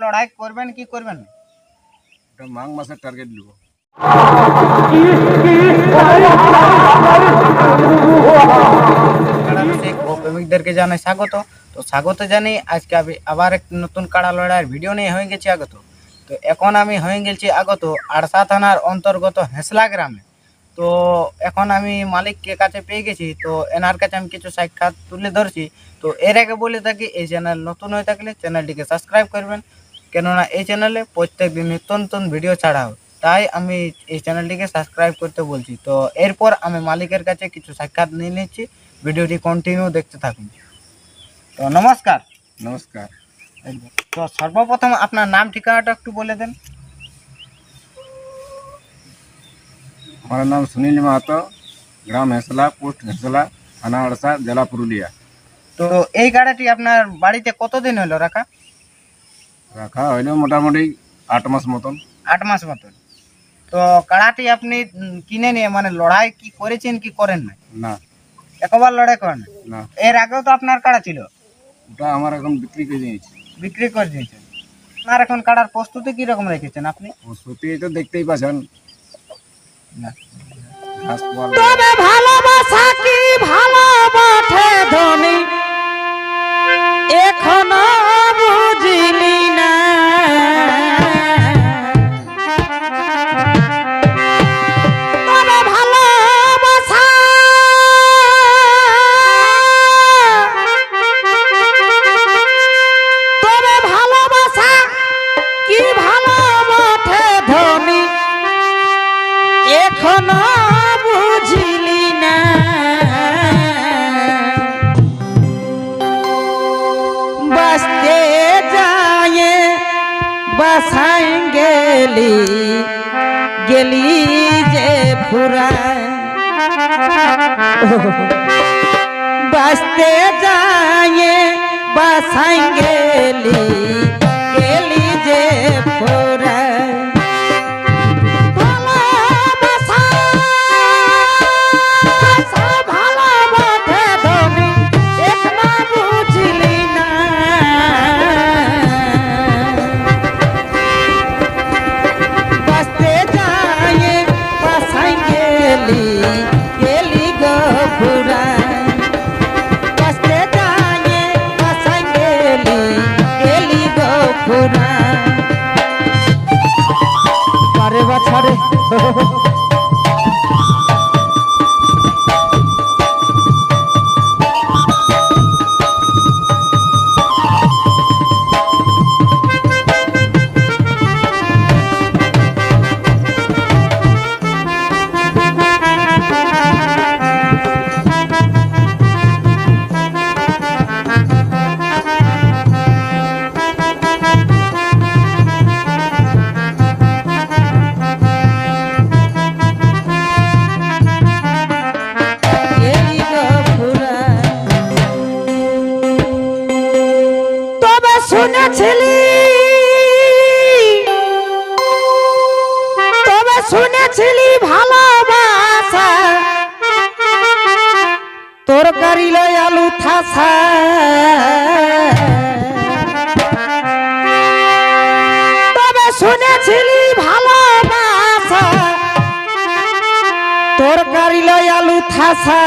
লড়াই করবেন কি করবেন না? এটা মাঘ মাসের টার্গেট নিব। প্রেমিকদেরকে জানাই স্বাগত। তো স্বাগত জানি আজকে আমি আবার এক নতুন কাড়া লড়াইয়ের ভিডিও নিয়ে হয়ে গেছি আগত। তো এখন আমি হয়ে গেছি আগত আড়সা থানার অন্তর্গত হেসলা গ্রামে। তো এখন আমি মালিককে কাছে পেয়ে গেছি, তো এনার কাছে আমি কিছু সাক্ষাৎ তুলে ধরছি। তো এর আগে বলে থাকি, এই চ্যানেল নতুন হয়ে থাকলে চ্যানেলটিকে সাবস্ক্রাইব করবেন, কেননা এই চ্যানেলে প্রত্যেক দিন নিত্য নতুন ভিডিও ছাড়া হয়, তাই আমি এই চ্যানেলটিকে সাবস্ক্রাইব করতে বলছি। তো এরপর আমি মালিকের কাছে কিছু সাক্ষাৎ নিয়ে নিচ্ছি, ভিডিওটি কন্টিনিউ দেখতে থাকুন। তো নমস্কার। নমস্কার। তো সর্বপ্রথম আপনার নাম ঠিকানাটা একটু বলে দেন। আমার নাম সুনীল মাহাতো, গ্রাম হেসলা, পোস্ট হেসলা, থানা আড়সা, জেলা পুরুলিয়া। তো এই গাড়িটি আপনার বাড়িতে কতদিন হলো রাখা? রাখা হইল মোটামুটি 8 মাস মতন। 8 মাস মতন। তো কাড়াটি আপনি কিনে নিয়ে মানে লড়াই কি করেছেন কি করেন না? না। একবার লড়াই করেন না, এর আগেও তো আপনার কাড়া ছিল? ওটা আমার এখন বিক্রি করে দিয়েছি। বিক্রি করে দিয়েছেন। আপনার এখন কাড়ার প্রস্তুতি কিরকম রেখেছেন আপনি? সত্যি তো দেখতেই পাচ্ছেন, না। ঘাস পোয়াল। তবে ভালোবাসা কি ভালোবাসে ধনী এখনো বুঝিলি না। তবে ভালোবাসা তবে ভালোবাসা কি ভালোবাসে ধনী এখনো বুঝিলি না। বাসতে যায় বাসাই গেলি গেলি যে ফুরায়। বাসতে যায় বাসাই গেলি গেলি যে ফুরায়। বাছারে শুনেছিলি তবে শুনেছিলি ভালোবাসা তোর গাড়ি লই আলু থাসা। তবে শুনেছিলি ভালোবাসা তোর গাড়ি লই আলু থাসা।